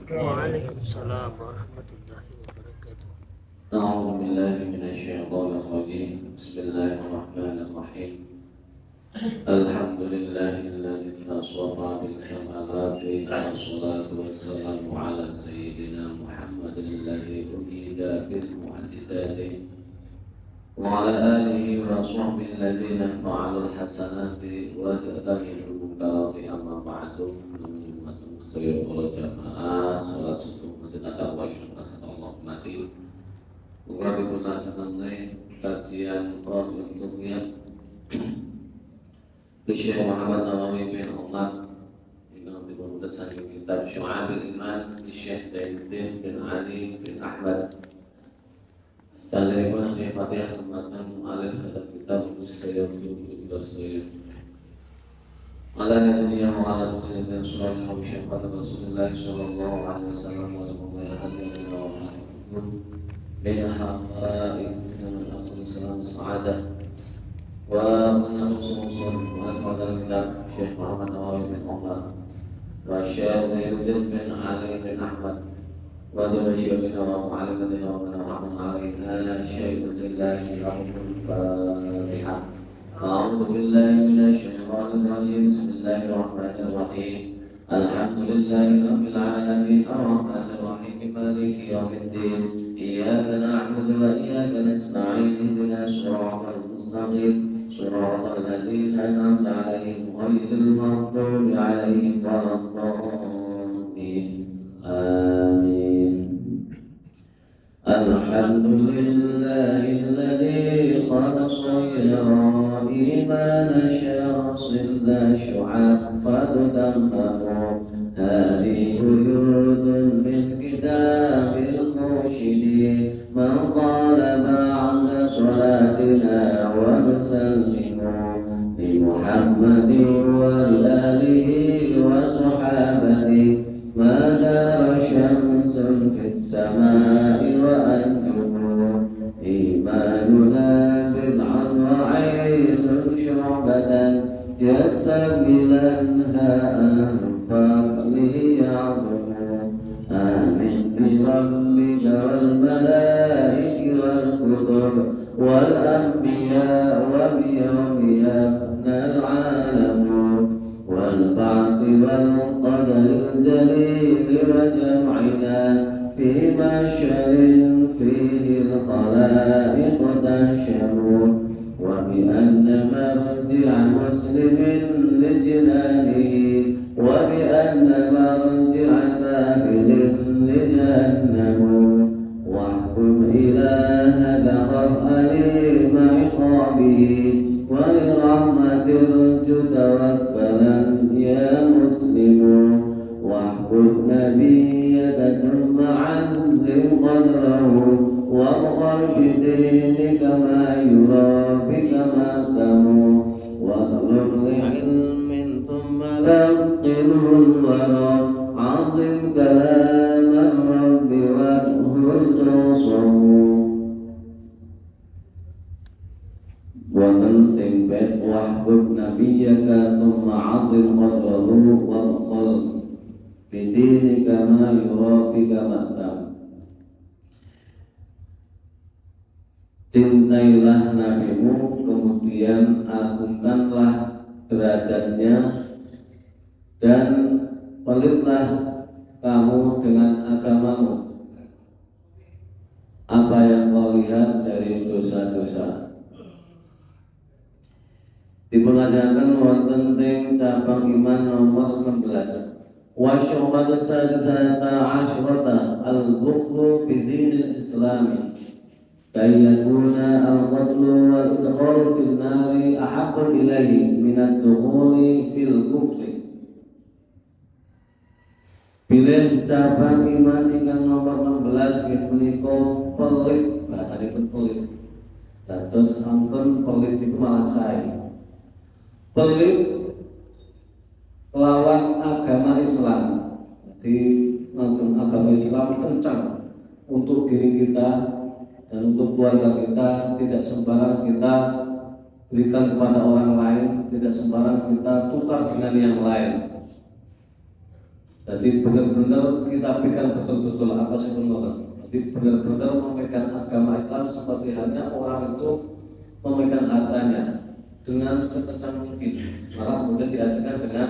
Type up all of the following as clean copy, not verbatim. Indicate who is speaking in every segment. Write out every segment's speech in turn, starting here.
Speaker 1: Waalaikumsalam warahmatullahi wabarakatuh.
Speaker 2: أعوذ بالله من الشيطان الرجيم بسم الله الرحمن الرحيم الحمد لله الذي اصطفى بالكمالات والصلاة والسلام على سيدنا محمد الذي أيد بالمعجزات وعلى آله وصحبه الذين فعلوا الحسنات واجتنبوا المنكرات أما بعد خير jamaah salat subuh masjid At-Taqwa Allah mati uga dipun seneng kajian qol untuk niat Syekh Muhammad Nawawi bin Umar yang dipun desain kitab Syu'abul Iman Syekh Zainuddin bin Ali bin Ahmad salihipun Fatihah sematan alif hadap kitab Mustaqim Mustaqim على نبينا وعلى آله وصحبه وسلم رسول الله صلى الله عليه وسلم بين حقائق من أخذ السلام السعادة ومن خصوصا وأخذ من الشيخ محمد نواوي بن عمر والشيخ زينالدين بن علي بن أحمد وجميع شيخنا ومعلمنا ومن محمد علينا شيء لله رب الفاتحة أعوذ بالله من الشيطان الرجيم بسم الله الرحمن الرحيم الحمد لله رب العالمين الرحمن الرحيم مالك يوم الدين إياك نعبد وإياك نستعين اهدنا الصراط المستقيم صراط الذين أنعمت عليهم غير المغضوب عليهم ولا الضالين آمين الحمد لله الذي قد صير إيمان شخص لا شعاع فتدمر هذه قيود من كتاب المرشدين من قال بعد صلاتنا ونسلم لمحمد وآله وصحابته ما دار شمس في السماء وأنجم إيماننا بدعا وعين شعبة يستقبلنها فضله يعظم آمين بربك والملائك والكتب والأنبياء وبيوم يفنى العالم والبعث والقدر الجليل وجمعنا في محشر فيه الخلائق تنشر وبأن مرجع مسلم لجنانه وبأن مرجع كافر لجهنم واحكم إلهك خف أليم عقابه ولرحمة ارجو توكلا يا مسلم واحكم نبيك ثم علم قدره وابخل بدينك ما يرى بك ماثم واطلب لعلم ثم لقنه الورى عظم كلام الرب واهل تصم وتنتم بيت واحبب نبيك ثم عظم قدره وابخل بدينك ما يرى بك مأثم. Cintailah nabimu, kemudian agungkanlah derajatnya, dan pelitlah kamu dengan agamamu. Apa yang kau lihat dari dosa-dosa? Dipungajarkan wonten teng cabang iman nomor 16. Wa syu'batu sadisata asyrata al-bukhlu bidinil islami kayakuna al-qatlu wal idkhalu fil nari ahabbu ilaihi min ad-dukhuli fil kufri. Bilih cabang iman ingkang nomor 16 nggih punika pelit, bahasanipun pelit. Dados ampun pelit itu malah sae. Pelit lawan agama Islam. Jadi agama Islam kencang untuk diri kita dan untuk keluarga kita, tidak sembarang kita berikan kepada orang lain, tidak sembarang kita tukar dengan yang lain. Jadi benar-benar kita pegang betul-betul atau sebenarnya. Jadi benar-benar memegang agama Islam seperti halnya orang itu memegang hartanya dengan sekencang mungkin. Malah kemudian diartikan dengan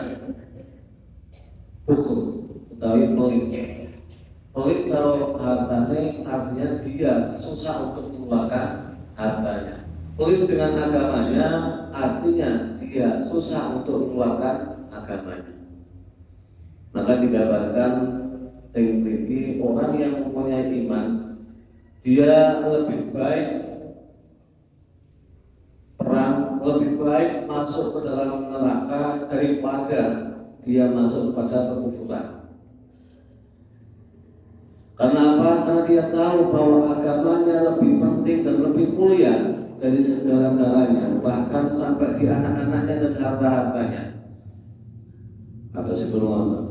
Speaker 2: bukhul, utawi pelit. Pelit kalau hartanya artinya dia susah untuk mengeluarkan hartanya. Pelit dengan agamanya artinya dia susah untuk mengeluarkan agamanya. Maka digambarkan tinggi orang yang mempunyai iman, dia lebih baik perang, lebih baik masuk ke dalam neraka daripada dia masuk pada kekufuran. Karena apa? Karena dia tahu bahwa agamanya lebih penting dan lebih mulia dari segala-galanya, bahkan sampai di anak-anaknya dan harta-hartanya. Atau sebelum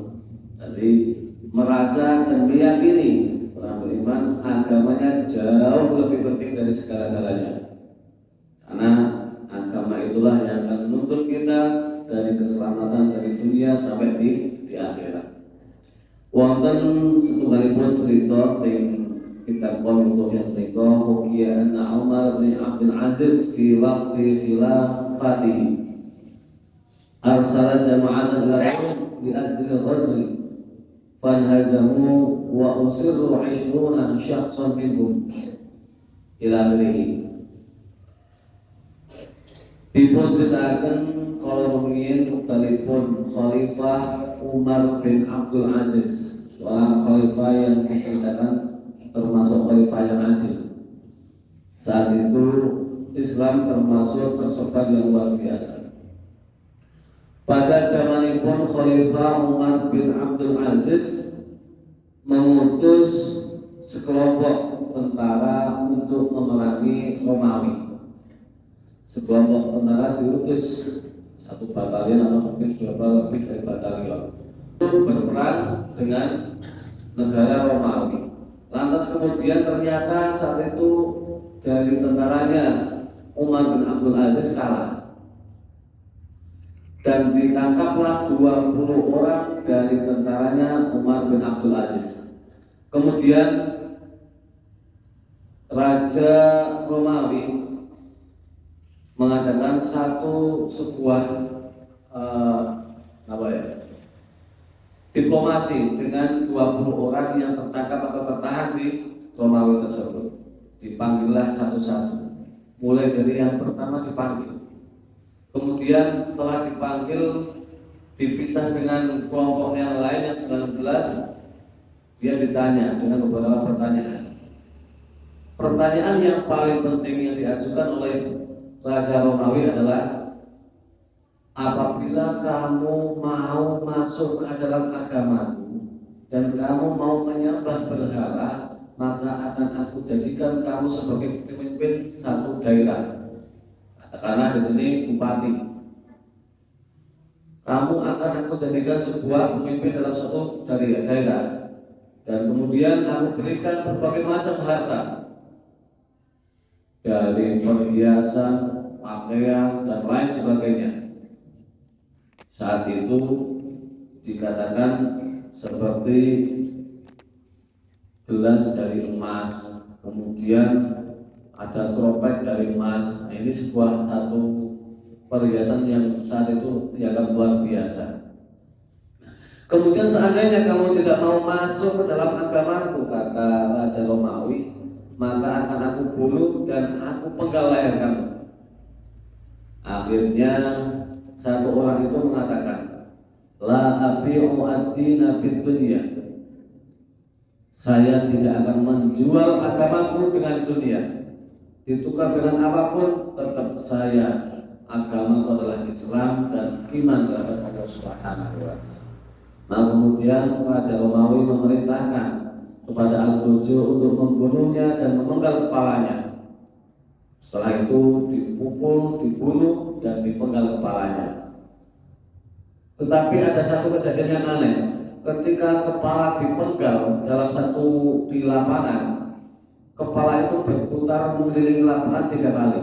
Speaker 2: jadi merasa dan meyakini orang beriman agamanya jauh lebih penting dari segala-galanya. Karena agama itulah yang akan menuntut kita dari keselamatan dari dunia sampai di akhirat. Wonten setunggalipun cerita teng kitab Qomituh yang menika hukia anna Umar bin Abdul Aziz fi waqti khilafatihi arsala jama'atan ila bi ajli ghazwi fanhazamu wa usirru 20 syakhsan minhum ila akhirih. Diceritakan kalau rumiyin utalipun Khalifah Umar bin Abdul Aziz, seorang khalifah yang diceritakan termasuk khalifah yang adil. Saat itu Islam termasuk tersebar yang luar biasa. Pada zamanipun Khalifah Umar bin Abdul Aziz mengutus sekelompok tentara untuk memerangi Romawi. Sekelompok tentara diutus satu batalion atau mungkin lebih dari batalion untuk berperang dengan negara Romawi. Lantas kemudian ternyata saat itu dari tentaranya Umar bin Abdul Aziz kalah dan ditangkaplah 20 orang dari tentaranya Umar bin Abdul Aziz. Kemudian Raja Romawi mengadakan sebuah diplomasi dengan 20 orang yang tertangkap atau tertahan di Romawi tersebut. Dipanggillah satu-satu. Mulai dari yang pertama dipanggil. Kemudian setelah dipanggil dipisah dengan kelompok yang lain yang 19, dia ditanya dengan beberapa pertanyaan. Pertanyaan yang paling penting yang diajukan oleh Raja Romawi adalah, apabila kamu mau masuk ke dalam agamaku dan kamu mau menyembah berhala, maka akan aku jadikan kamu sebagai pemimpin satu daerah. Katakanlah di sini bupati. Kamu akan aku jadikan sebuah pemimpin dalam satu daerah. Dan kemudian aku berikan berbagai macam harta, dari perhiasan, pakaian, dan lain sebagainya. Saat itu dikatakan seperti gelas dari emas, kemudian ada trompet dari emas. Nah, ini sebuah satu perhiasan yang saat itu dianggap luar biasa. Kemudian seandainya kamu tidak mau masuk ke dalam agamaku, kata Raja Romawi, maka akan aku bunuh dan aku penggal leher kamu. Akhirnya satu orang itu mengatakan, la abi'u ad-dina fid dunya. Saya tidak akan menjual agamaku dengan dunia. Ditukar dengan apapun, tetap saya agamaku adalah Islam dan iman terhadap Allah Subhanahu wa Ta'ala. Nah, kemudian Raja Romawi memerintahkan kepada Al-Burju untuk membunuhnya dan memenggal kepalanya. Setelah itu dipukul, dibunuh, dan dipenggal kepalanya. Tetapi ada satu kejadian yang aneh. Ketika kepala dipenggal dalam satu di lapangan, kepala itu berputar mengelilingi lapangan 3 kali.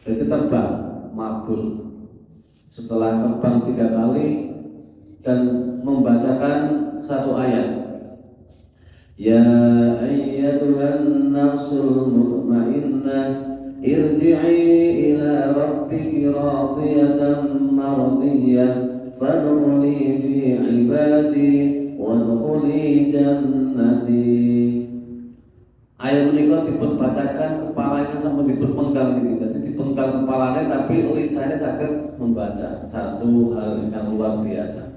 Speaker 2: Jadi terbang, mabur. Setelah terbang 3 kali, dan membacakan satu ayat. Ya ayyatuhan nafsul mutmainnah irji'i ila rabbiki radiyatan mardiyah fadkhuli fi ibadi wadkhuli jannati. Ayat menika dipun bacakan kepalanya sampun dipun penggal niki. Dadi dipenggal kepalanya tapi lisannya saged membaca. Satu hal yang luar biasa.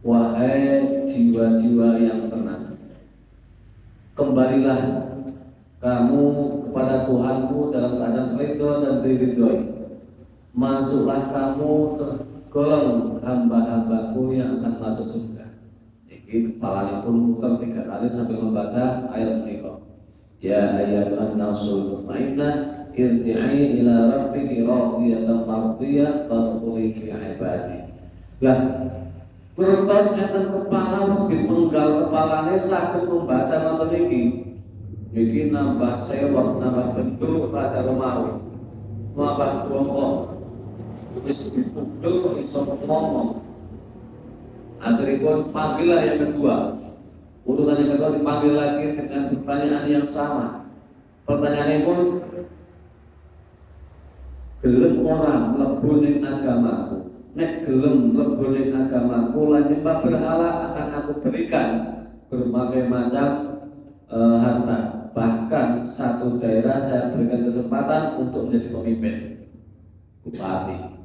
Speaker 2: Wahai jiwa-jiwa yang tenang, kembalilah kamu kepada Tuhanmu dalam keadaan ridho dan diridhoi. Masuklah kamu tergolong hamba-hambaku yang akan masuk surga. Ini kepalanya pun muter 3 kali sambil membaca ayat menika. Ya ayyatuhan nafsul mutmainnah irji'i ila rabbiki radiyatan mardiyah fadkhuli fi ibadi. Lah, bertos enten kepala wis dipenggal kepalane saged membaca ngoten niki. Niki nambah sewot, nambah bentuk rasa Romawi. Nambah bongkok. Wis dipukul kok iso ngomong. Akhirnya panggillah yang kedua. Urutan yang kedua dipanggil lagi dengan pertanyaan yang sama. Pertanyaannya pun, gelem orang mlebu ning agamaku. Nek gelem mlebu ning agamaku lan nyembah berhala akan aku berikan berbagai macam harta. Bahkan satu daerah saya berikan kesempatan untuk menjadi pemimpin, bupati.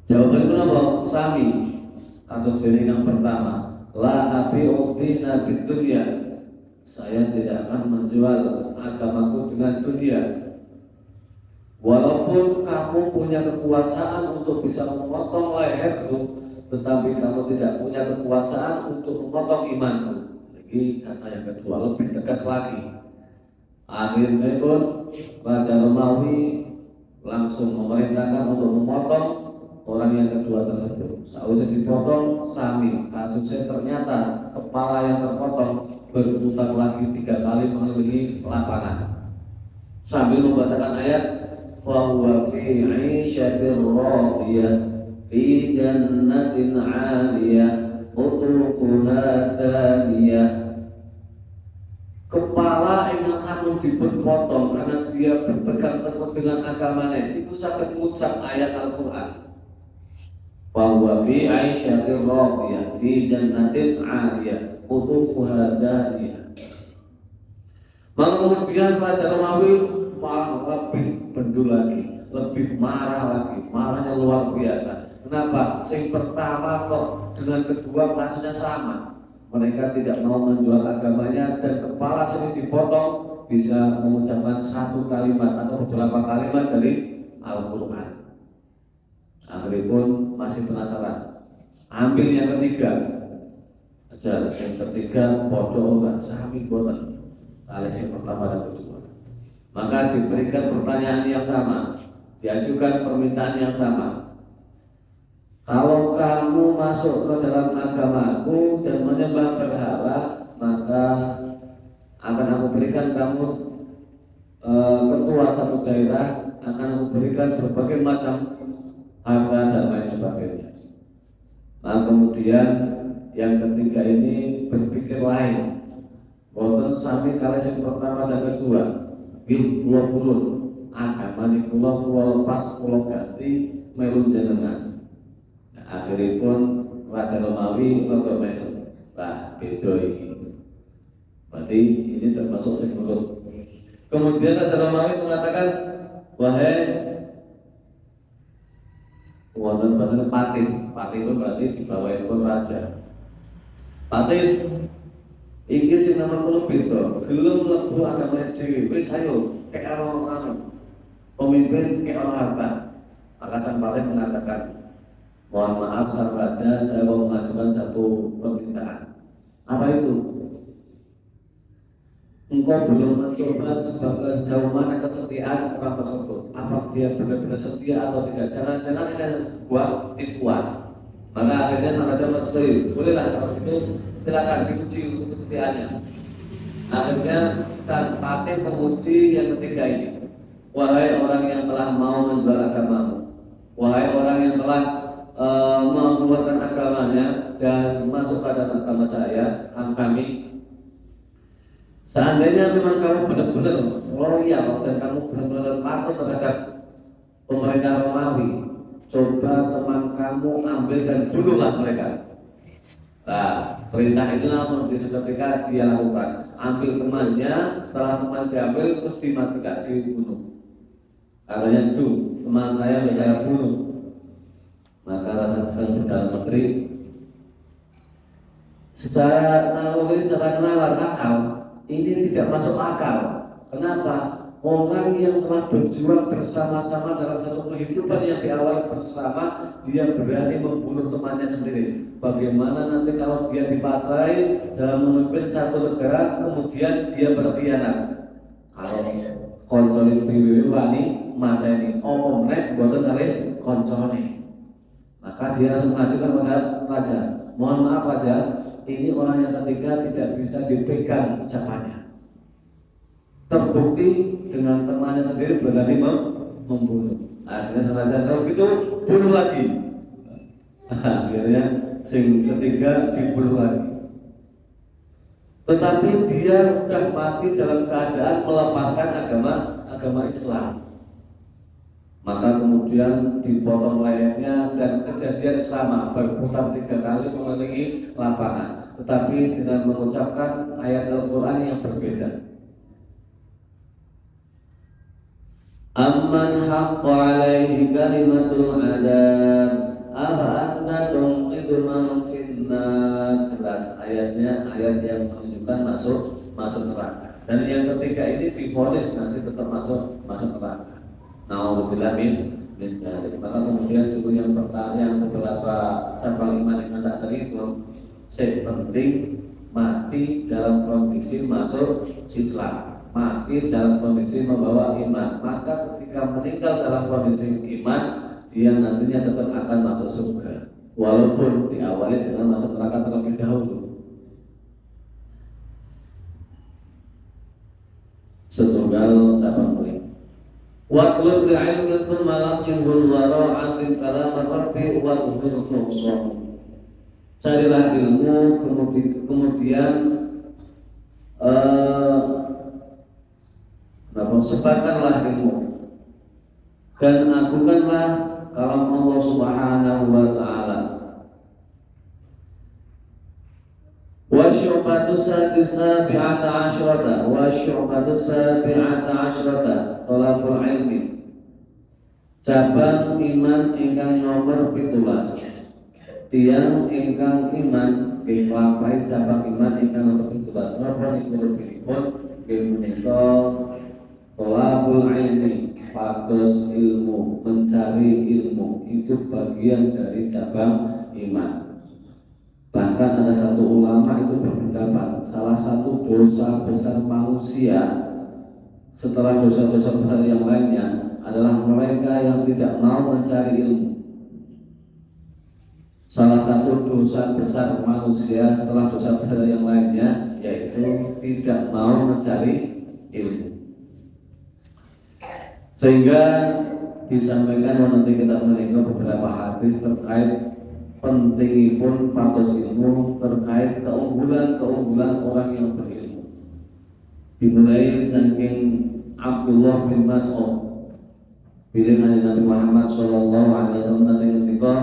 Speaker 2: Jawabannya apa? Sami. Kados dene yang pertama. La abi udina bidunya. Saya tidak akan menjual agamaku dengan dunia. Walaupun kamu punya kekuasaan untuk bisa memotong leherku, tetapi kamu tidak punya kekuasaan untuk memotong imanku. Lagi kata yang kedua lebih tegas lagi. Akhirnya pun Raja Romawi langsung memerintahkan untuk memotong orang yang kedua tersebut. Sausnya dipotong, sami kasusnya ternyata kepala yang terpotong berputar lagi 3 kali mengelilingi lapangan sambil membacakan ayat wa huwa fi 'isyatir radiyah fi jannatin 'aliyah qutufuha daniyah. Kepala yang sampun dipun potong karena dia berpegang teguh dengan agamanya itu saged ngucap ayat Al-Qur'an. Bahwa fi aisyatir radiyah fi jannatin 'aliyah qutufuha daniyah. Maka kemudian Raja Romawi malah lebih bendul lagi, lebih marah lagi, marahnya luar biasa. Kenapa? Yang pertama kok dengan kedua kasusnya sama. Mereka tidak mau menjual agamanya dan kepala sendiri dipotong bisa mengucapkan satu kalimat atau beberapa kalimat dari Al-Qur'an. Akhirnya pun masih penasaran, ambil yang ketiga aja. Yang ketiga bodoh enggak sami boten alias yang pertama dan kedua. Maka diberikan pertanyaan yang sama, diajukan permintaan yang sama. Kalau kamu masuk ke dalam agamaku dan menyembah berhala, maka akan aku berikan kamu ketua satu daerah, akan aku berikan berbagai macam harta dan lain sebagainya. Nah kemudian yang ketiga ini berpikir lain. Boten sami kali yang pertama dan kedua. Nggih kula purun agamane kula lepas kula ganti melu jenengan. Nah, akhiripun Raja Romawi rada mesem. Lah beda iki. Berarti ini termasuk sing nurut. Kemudian Raja Romawi mengatakan, wahai wonten bahasa patih. Patih itu berarti di bawah pun raja. Patih iki sing nomor 3 beda. Gelem mlebu agama dhewe. Wis ayo kek anu pemimpin kek ora harta. Maka sang patih mengatakan, mohon maaf sang raja, saya mau mengajukan satu permintaan. Apa itu? Engkau belum mencoba sebagai sejauh mana kesetiaan orang tersebut. Apa dia benar-benar setia atau tidak? Jangan-jangan ini buat tipuan. Maka akhirnya sang raja bersetuju. Bolehlah kalau itu silakan diuji untuk kesetiaannya. Akhirnya sang patih menguji yang ketiga ini. Wahai orang yang telah mau menjual agamamu, wahai orang yang telah mengeluarkan agamanya dan masuk ke dalam agama saya, kami. Seandainya memang kamu benar-benar loyal dan kamu benar-benar patuh terhadap pemerintah Romawi, coba teman kamu ambil dan bunuhlah mereka. Nah, perintah ini langsung seketika dia lakukan. Ambil temannya, setelah teman diambil terus dimatikan, dibunuh. Katanya itu teman saya bunuh. Maka rasa Perdana Menteri secara naluri, secara nalar akal ini tidak masuk akal. Kenapa? Orang yang telah berjuang bersama-sama dalam satu kehidupan yang diawali bersama, dia berani membunuh temannya sendiri. Bagaimana nanti kalau dia dipasrai dalam memimpin satu negara, kemudian dia berkhianat? Kalau koncone PBB wani mata ini, meneh buatan kali koncone. Maka dia langsung mengajukan pada raja. Mohon maaf raja, ini orang yang ketiga tidak bisa dipegang ucapannya. Terbukti dengan temannya sendiri berani membunuh. Akhirnya raja kalau gitu bunuh lagi. Akhirnya sing ketiga dibunuh lagi. Tetapi dia sudah mati dalam keadaan melepaskan agama Islam. Maka kemudian dipotong lehernya dan kejadian sama berputar 3 kali mengelilingi lapangan, tetapi dengan mengucapkan ayat Al-Quran yang berbeda. Amman haqqa alaihi kalimatul adab anta tunqidu man finnar. Jelas ayatnya, ayat yang menunjukkan masuk neraka. Dan yang ketiga ini divonis nanti tetap masuk neraka. Nauzubillah min dzalik. Maka kemudian itu yang pertama, yang beberapa cabang iman yang saat itu penting mati dalam kondisi masuk Islam, mati dalam kondisi membawa iman. Maka ketika meninggal dalam kondisi iman, dia nantinya tetap akan masuk surga, walaupun diawali dengan masuk neraka terlebih dahulu. Setunggal cabang mulia. Watlub li'ilmin thumma laqihul wara'atin kalam rabbi wal hurnuqsom. Carilah ilmu, kemudian sebarkanlah ilmu dan agungkanlah kalam Allah Subhanahu wa ta'ala. Wa syu'batus sabi'ata asyrata thalabul ilmi. Cabang iman ingkang nomor 17. Tiang ingkang iman nglampahi cabang iman ingkang nomor 17. Napa niku pinipun nggih menika thalabul ilmi, pados ilmu, mencari ilmu itu bagian dari cabang iman. Bahkan ada satu ulama itu berpendapat salah satu dosa besar manusia setelah dosa-dosa besar yang lainnya adalah mereka yang tidak mau mencari ilmu. Salah satu dosa besar manusia setelah dosa besar yang lainnya yaitu tidak mau mencari ilmu. Sehingga disampaikan nanti kita mendengar beberapa hadis terkait pentingipun patos ilmu, terkait keunggulan orang yang berilmu. Dimulai saking Abdullah bin Mas'ud, pilihan Nabi Muhammad sallallahu alaihi wasallam nanti ketika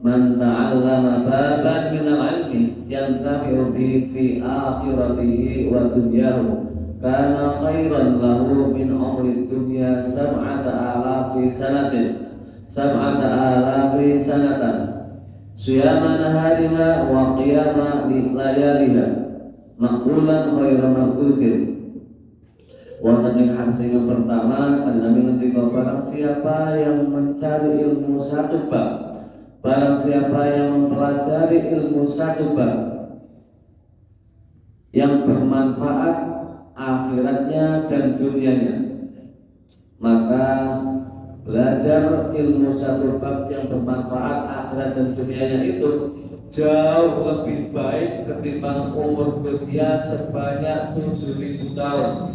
Speaker 2: man ta'allama baban minal ilmi yantafi'u bihi fi akhiratihi wa dunyahu kana khairan lahu min umri dunya 7,000 sanatan siyama nahariha wa qiyama layaliha maqulan khairan mardudin. Wonten ing hadis yang pertama kan Nabi ngendika barang siapa yang mencari ilmu satu bab, barang siapa yang mempelajari ilmu satu bab yang bermanfaat akhiratnya dan dunianya, maka belajar ilmu satu bab yang bermanfaat akhirat dan dunianya itu jauh lebih baik ketimbang umur dunia sebanyak 7.000 tahun.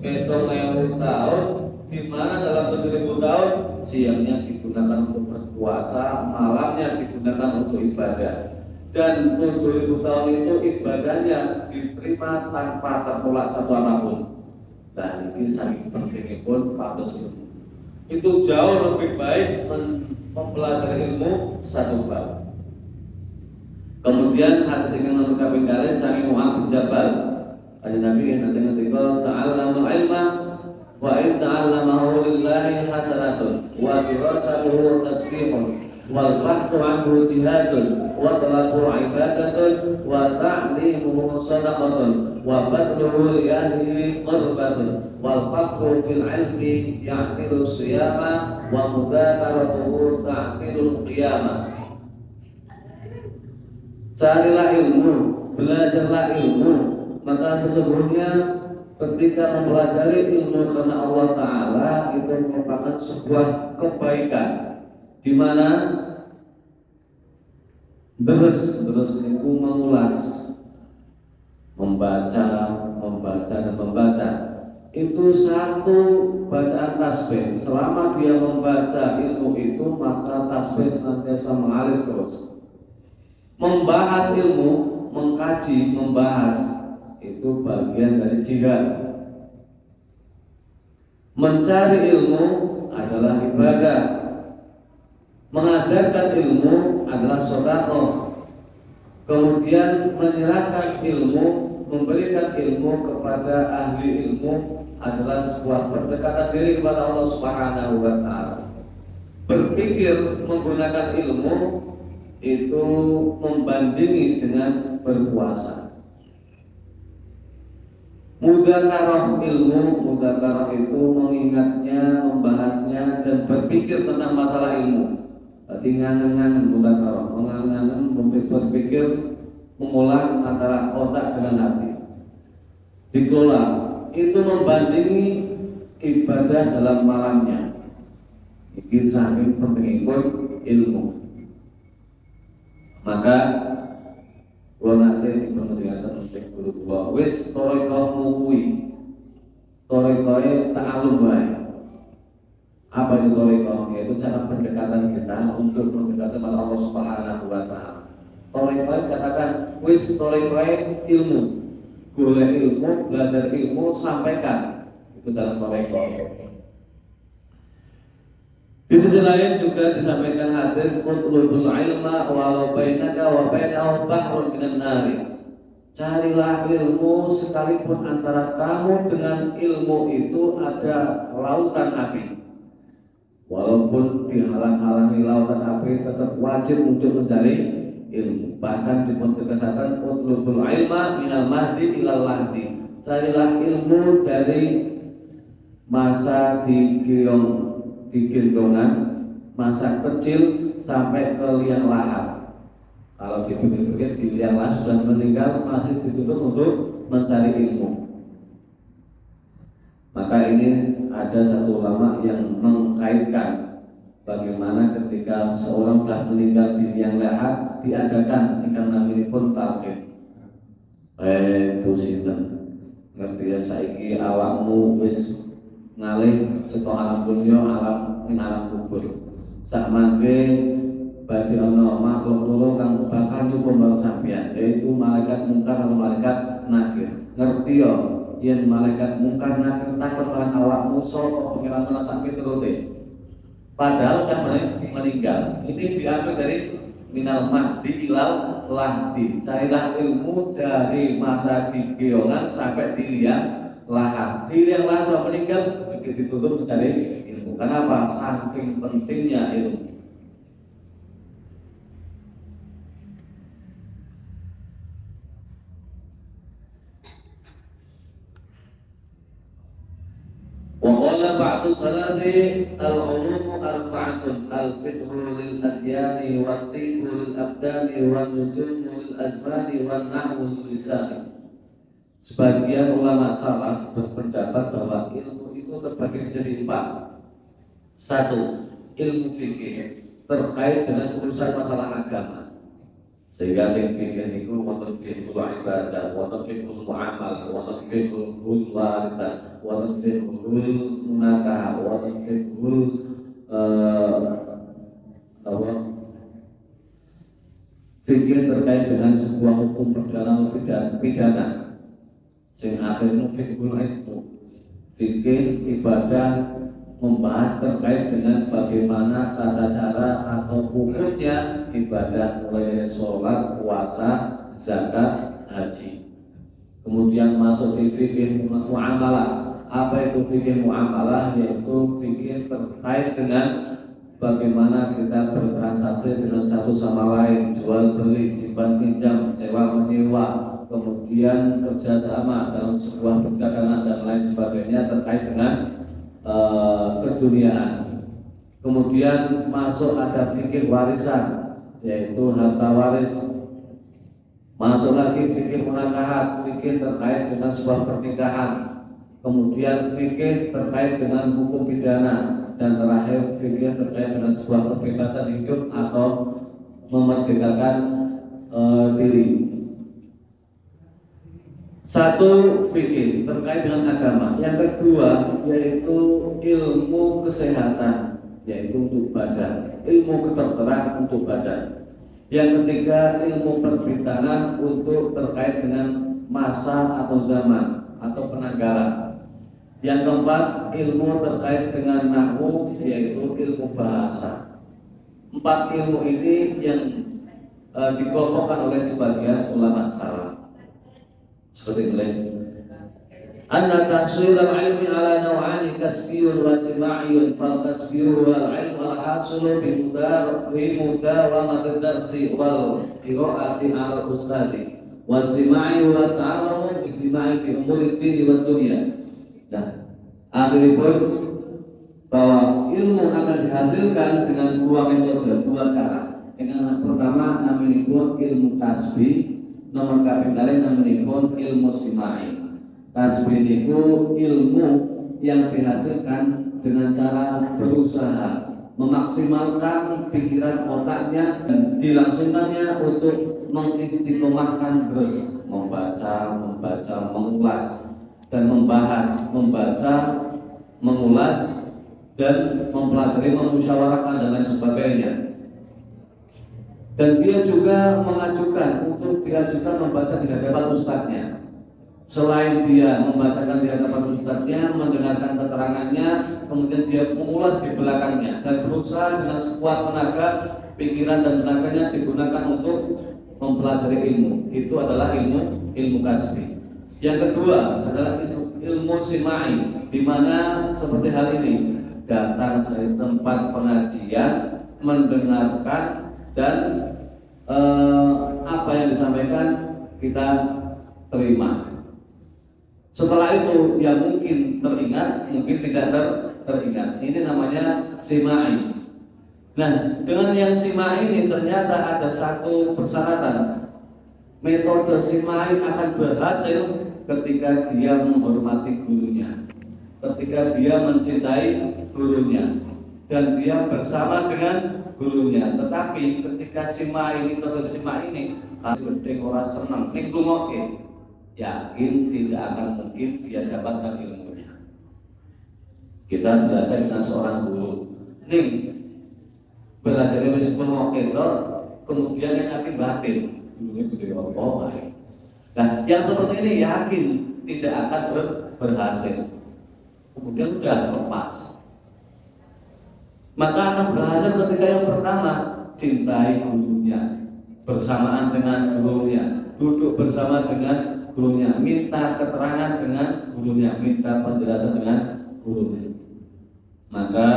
Speaker 2: 7.000 tahun, di mana dalam 7.000 tahun siangnya digunakan untuk berpuasa, berpuasa, malamnya digunakan untuk ibadah. Dan 7.000 tahun itu ibadahnya diterima tanpa tertolak satu apapun. Dan ini saking pentingnya pun patut ilmu. Itu jauh lebih baik mempelajari ilmu satu bab. Kemudian hadis yang menurut kali Sami Mu'adz bin Jabal. Kanjeng Nabi nanti ta'allamul ilma wa in ta'allamahu lillahi hasanatun wa dirasaluhu tasbihun wal bahthu anhu jihadun wa talabu ibadatun wa ta'limuhu sadaqatun wa badluhu li ahlihi qurbatun wal faqru fil ilmi ya'tilu siyama wa mudzakaratuhu ta'tilu qiyamah. Carilah ilmu, belajarlah ilmu, maka sesungguhnya ketika mempelajari ilmu karena Allah Ta'ala itu merupakan sebuah kebaikan, di mana terus itu mengulas, membaca dan membaca. Itu satu bacaan tasbih. Selama dia membaca ilmu itu, maka tasbih senantiasa mengalir terus. Membahas ilmu, mengkaji, membahas itu bagian dari jihad. Mencari ilmu adalah ibadah. Mengajarkan ilmu adalah sedekah. Kemudian menyerahkan ilmu, memberikan ilmu kepada ahli ilmu adalah sebuah pendekatan diri kepada Allah Subhanahu wa Ta'ala. Berpikir menggunakan ilmu itu membandingi dengan berpuasa. Mudzakarah ilmu, mudzakarah itu mengingatnya, membahasnya dan berpikir tentang masalah ilmu. Berarti ngangen-ngangen mudzakarah, mengangen-angen, berpikir, mengolah antara otak dengan hati. Dikelola, itu membandingi ibadah dalam malamnya. Iki saking pentingipun ilmu. Maka kalau nanti dipengertikan untuk guru kula wis torikohmu kuwi torikohe ta'alum wae. Apa itu torikoh? Yaitu cara pendekatan kita untuk mendekati kepada Allah Subhanahu wa Ta'ala. Torikoh katakan wis torikoh ilmu, golek ilmu, belajar ilmu, sampaikan. Itu dalam torikoh. Di sisi lain juga disampaikan hadis utlubul ilma walau bainaka wa bainahu bahrun minan nari. Carilah ilmu sekalipun antara kamu dengan ilmu itu ada lautan api. Walaupun dihalang-halangi lautan api, tetap wajib untuk mencari ilmu. Bahkan ditegaskan utlubul ilma minal mahdi ilal lahdi. Carilah ilmu dari masa digendongan, masa kecil sampai ke liang lahat. Kalau dipikir-pikir di liang lahat sudah meninggal, masih ditutup untuk mencari ilmu. Maka ini ada satu ulama yang mengkaitkan bagaimana ketika seorang telah meninggal di liang lahat diadakan tingkah naminipun talqin. Sinten ngerti ya saiki awakmu wis ngalih saka alam dunya ning alam kubur. Sak mangke badhe ana makhluk loro kang bakal nyukup sampeyan, yaitu malaikat mungkar lan malaikat nakir. Ngerti ya yen malaikat mungkar nakir takon marang awakmu sapa pengiran lan sak piturute. Padahal sampeyan meninggal. Ini diambil dari minal mahdi ilal lahdi. Carilah ilmu dari masa digeongan sampai di liang lahat. Di liang lahat meninggal ditutup mencari ilmu. Kenapa? Saking pentingnya ilmu. Wa qala ba'du salafi al-ulumu arba'atun al-fiqhu lil adyani wa tibu lil abdani wa nujumu lil azmani wa nahwu lil lisani. Sebagian ulama salaf berpendapat bahwa ilmu itu terbagi menjadi 4. 1. Ilmu fikih terkait dengan urusan masalah agama. Sehingga fikih itu wonten fiqhul ibadah, wonten fiqhul muamalah, wonten fiqhul waritah, wonten fiqhul munakah, wonten fiqhul fikih terkait dengan sebuah hukum pidana. Sing akhirnya fikih itu fikih ibadah membahas terkait dengan bagaimana tata cara atau hukumnya ibadah mulai dari sholat, puasa, zakat, haji. Kemudian masuk di fikih muamalah. Apa itu fikih muamalah? Yaitu fikih terkait dengan bagaimana kita bertransaksi dengan satu sama lain, jual beli, simpan pinjam, sewa menyewa, kemudian kerjasama dalam sebuah perdagangan dan lain sebagainya terkait dengan keduniaan. Kemudian masuk ada fikih warisan, yaitu harta waris. Masuk lagi fikih munakahat, fikih terkait dengan sebuah pernikahan. Kemudian fikih terkait dengan hukum pidana, dan terakhir fikih terkait dengan sebuah kebebasan hidup atau memerdekakan diri. Satu fikih terkait dengan agama. Yang kedua yaitu ilmu kesehatan, yaitu untuk badan. Ilmu kedokteran untuk badan. Yang ketiga ilmu perbintangan untuk terkait dengan masa atau zaman atau penanggalan. Yang keempat ilmu terkait dengan nahwu, yaitu ilmu bahasa. 4 ilmu ini yang dikelompokkan oleh sebagian ulama salaf. Seperti ini. Anna tahsil al-ilmi ala naw'ani kasbiyun wa sima'iyun. Fal kasbiyun wal ilmu al-hasulu bimudawamat ad-darsi wal qira'ati ala ustadi. Wa sima'i wa ta'alamu bisima'i fi umuri dini wa dunia. Nah, akhiripun bahwa ilmu akan dihasilkan dengan 2 metode, 2 cara. Yang pertama namanya ilmu kasbi. Nomor kapitalis namunipun ilmu simai. Kasbi niku ilmu yang dihasilkan dengan cara berusaha memaksimalkan pikiran otaknya dan dilangsungkannya untuk mengistiqomahkan terus membaca, mengulas dan membahas, membaca, mengulas dan mempelajari, memusyawarahkan dan lain sebagainya. Dan dia juga mengajukan untuk diajukan membaca di hadapan ustadznya. Selain dia membacakan di hadapan ustadznya, mendengarkan keterangannya, kemudian dia mengulas di belakangnya dan berusaha dengan sekuat tenaga, pikiran dan tenaganya digunakan untuk mempelajari ilmu. Itu adalah ilmu kasbi. Yang kedua adalah ilmu simai, di mana seperti hal ini datang dari tempat pengajian, mendengarkan dan apa yang disampaikan kita terima. Setelah itu yang mungkin teringat, mungkin tidak teringat. Ini namanya simai. Nah, dengan yang simai ini ternyata ada satu persyaratan. Metode simai akan berhasil ketika dia menghormati gurunya, ketika dia mencintai gurunya, dan dia bersama dengan gurunya. Tetapi ketika simai ini, metode simai ini penting orang senang, ning lungoke, yakin tidak akan mungkin dia dapatkan ilmunya. Kita belajar dengan seorang guru, ning belajar ilmu lungoke itu, kemudian yang hati batin, gurunya gede apa baik. Nah, yang seperti ini yakin tidak akan berhasil. Kemudian sudah lepas. Maka akan belajar ketika yang pertama cintai gurunya, bersamaan dengan gurunya, duduk bersama dengan gurunya, minta keterangan dengan gurunya, minta penjelasan dengan gurunya. Maka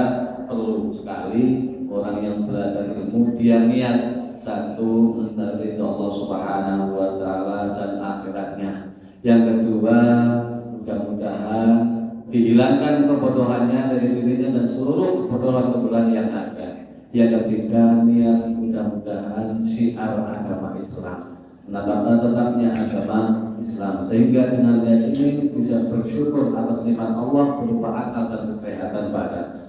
Speaker 2: perlu sekali orang yang belajar ilmu dia niat, satu, mencari Allah Subhanahu wa Ta'ala dan akhiratnya. Yang kedua, mudah-mudahan dihilangkan kebodohannya dari dirinya dan seluruh kebodohan-kebodohan yang ada. Yang ketiga, niat mudah-mudahan syiar agama Islam, tetapnya agama Islam, sehingga dengan niat ini bisa bersyukur atas nikmat Allah berupa akal dan kesehatan badan.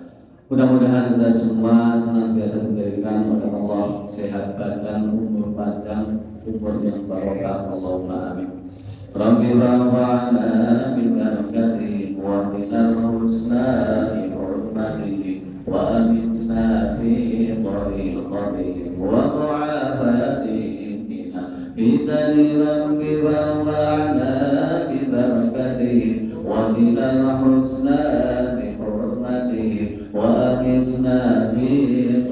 Speaker 2: Mudah-mudahan kita semua senantiasa diberikan oleh Allah sehat badan, umur panjang, umur yang barokah. Allahumma amin. Rabbi rawa'na bi barakatihi wa minal husna hurmatihi wa amitna fi tariqatihi wa mu'afatihi وانفعنا ببركته وبنا الحسنى بحرمته وأمتنا في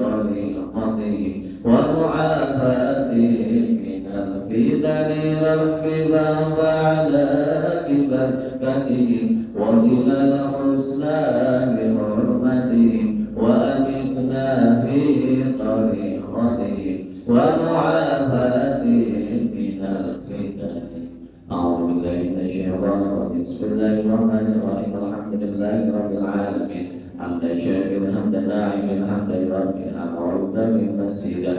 Speaker 2: طريقته ومعافاته من الفتن رب فانفعنا ببركته وبنا الحسنى بحرمته وأمتنا في طريقته ومعافاته من الفتن. أعوذ بالله من الشيطان الرجيم. بسم الله الرحمن الرحيم. الحمد لله رب العالمين حمدا شاكرا حمدا ناعما حمدا يرضي عما مزيدا.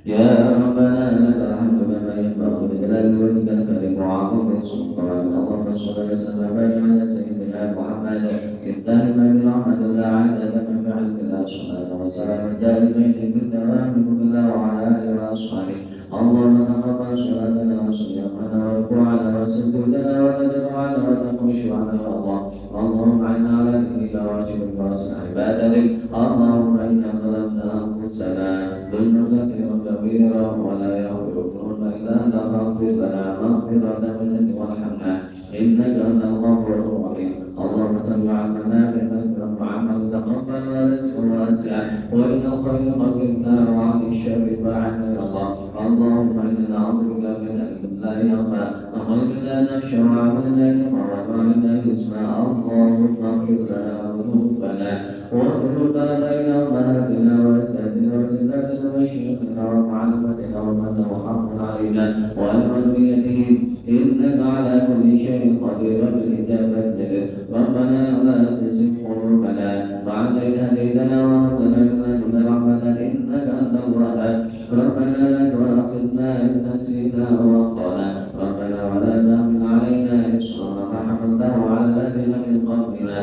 Speaker 2: يا ربنا لك الحمد كما ينبغي لجلال وجهك الكريم وعظيم سلطانك. اللهم صل وسلم وبارك على سيدنا محمد الدائما برحمة الله عدد من في علم الله صلاة وسلام دائمين بالدوام بالله وعلى آله وأصحابه. اللهم تقبل صلاتنا وصيامنا وركوعنا وسجودنا وتضرعنا وخشوعنا يا الله. اللهم اعنا على ذكرك وشكرك وحسن عبادتك. اللهم انا ظلمنا انفسنا ظلما كثيرا كبيرا ولا يغفر الذنوب الا انت فاغفر لنا مغفرة منك وارحمنا انك انت الغفور الرحيم. اللهم صل على المنافع مثلا وعمل تقبل ورزق واسع والى الخير قبلنا وعن الشر فاعنا يا الله. اللهم انا نعوذ بك من علم لا ينفع وقلب لا نخشى وعمل لا ينفع وطاعة لا يسمع. اللهم اغفر لنا ذنوبنا وذنوب ابائنا وامهاتنا واجدادنا وجداتنا وشيوخنا ومعلمتنا ومن وحق علينا والمذريتهم انك على كل شيء قدير بالاجابه لك. ربنا لا تزغ قلوبنا بعد إذ هديتنا وهب لنا من لدنك رحمة إنك أنت الوهاب. ربنا لا تؤاخذنا إن نسينا وأخطأنا. ربنا ولا تحمل علينا إصرا كما حملته على الذين من قبلنا.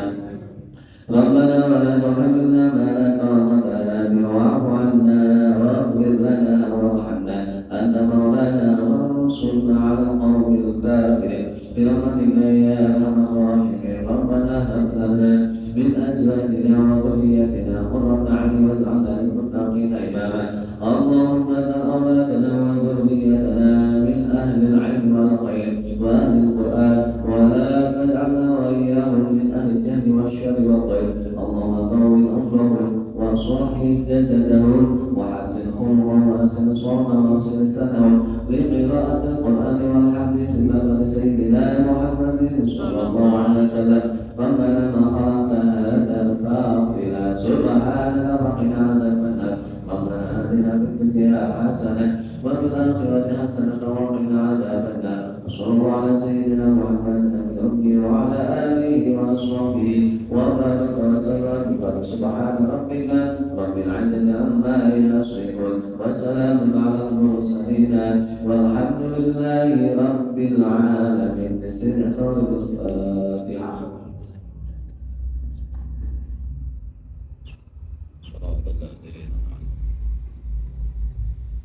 Speaker 2: ربنا ولا تحملنا ما لا طاقة لنا به واعف عنا واغفر لنا وارحمنا أنت مولانا وانصرنا على القوم الكافرين برحمتك يا أرحم الراحمين. ربنا هب لنا من أزواجنا وذريتنا قرة أعين واجعلنا للمتقين إماما. اللهم اجعل أولادنا وذريتنا من أهل العلم والخير وأهل القرآن ولا تجعلنا وإياهم من أهل الجهل والشر والضير. اللهم طول عمرهم وصحح جسدهم وحسن خلقهم وأحسن صوتهم وأحسن لسانهم لقراءة القرآن والحديث بمثل سيدنا محمد صلى الله عليه وسلم. ربنا ما خلقت هذا باطلا سبحانك فقنا عذاب النار. ربنا آتنا في الدنيا حسنة وفي الآخرة حسنة وقنا عذاب النار. صلى الله على سيدنا محمد النبي الأمي وعلى آله وأصحابه وبارك وسلم. سبحان ربك رب العزة عما يصفون وسلام على المرسلين والحمد لله رب العالمين. بسر سورة الفاتحة.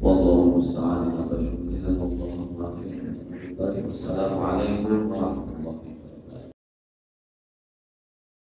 Speaker 2: والله المستعان على طريقتنا. اللهم اغفر لنا. والسلام عليكم ورحمة الله.